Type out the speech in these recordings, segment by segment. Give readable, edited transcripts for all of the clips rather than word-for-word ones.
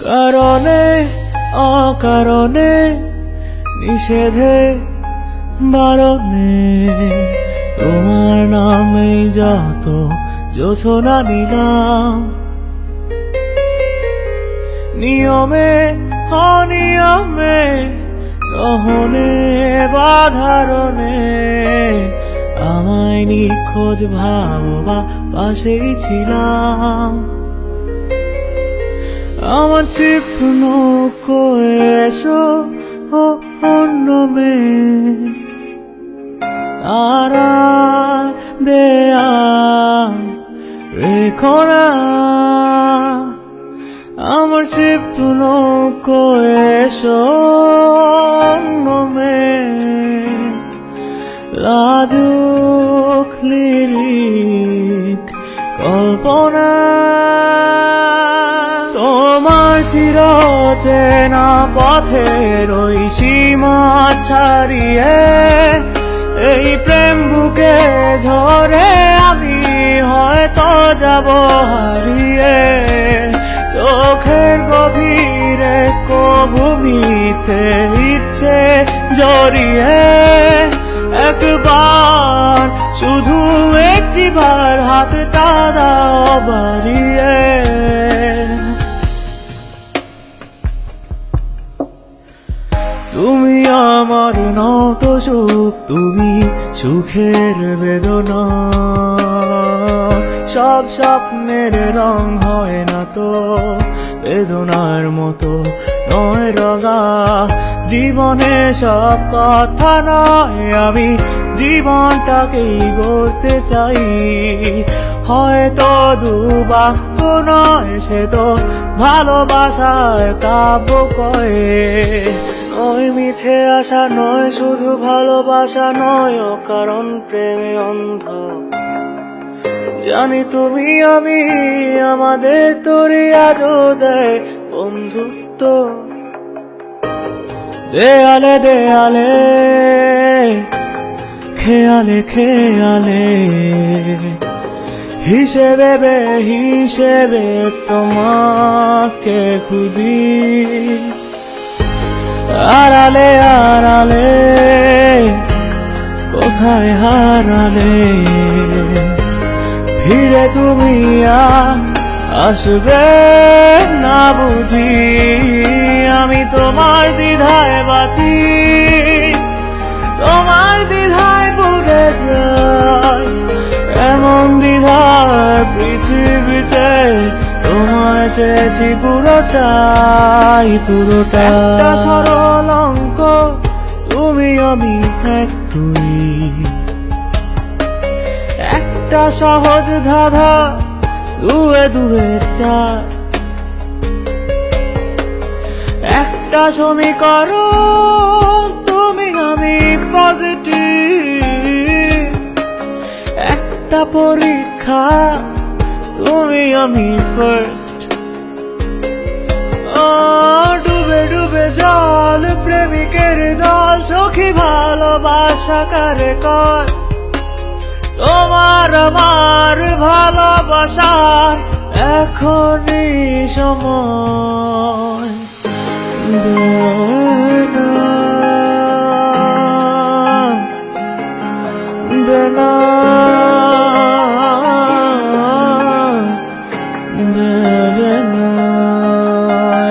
কারণে অকারণে নিষেধে বারণে তোমার নামে যত যোছনা নিলাম, নিয়মে অনিয়মে রহনে বাধারণে আমায় নিখোঁজ ভাববা পাশেই ছিলাম। আমার চিপন এসো ও অন্য মেয়ে তারা দেয়া রেখো না। আমার চিপন এসো অন্য মেয়ে লাজুক লিরিক কল্পনা। তোমার চিরচেনা পথের ওই সীমা ছাড়িয়ে এই প্রেম বুকে ধরে আমি হয়তো যাব হারিয়ে। চোখের গভীরে কভূমিতে ইচ্ছে জড়িয়ে একবার শুধু একটিবার হাতটা দাও বাড়িয়ে। তুমি আমার নত সুখ, তুমি সুখের বেদনা। সব স্বপ্নের রং হয় না তো বেদনার মতো নয় রঙা। জীবনে সব কথা নয়, আমি জীবনটাকেই গড়তে চাই। হয়তো দুবাক্য নয়, সে তো ভালোবাসার কাব্য কয়ে। নয় মিছে আশা নয়, শুধু ভালোবাসা নয় কারণ প্রেমে অন্ধ। জানি তুমি আমি আমাদের তোরে আজও দেয় বন্ধুত্ব। দেয়ালে দেয়ালে খেয়ালে খেয়ালে হিসেবে বে হিসেবে তোমাকে খুঁজি। আড়ালে আড়ালে কোথায় হারালে ফিরে তুমি আসবে না বুঝি। আমি তোমার দ্বিধায় বাঁচি, তোমার দ্বিধায় পড়ে যাই। এমন দ্বিধার পৃথিবীতে তোমায় চেয়েছি পুরোটাই পুরোটা। একটা সরল অঙ্ক তুমি আমি এক তুই, একটা সহজ ধাঁধা দুয়ে দুয়ে চার। একটা সমীকরণ তুমি আমি পজিটিভ, একটা পরীক্ষা তুমি আমি ফার্স্ট। ডুবে ডুবে জল প্রেমিকের দল, সখী ভালোবাসা কারে কর। তোমার আমার ভালোবাসার এখনই সময়। দেনা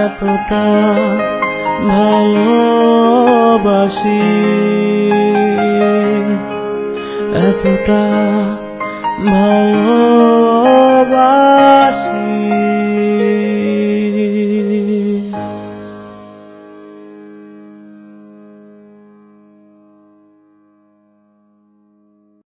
এতটা ভালোবাসি, এতটা ভালো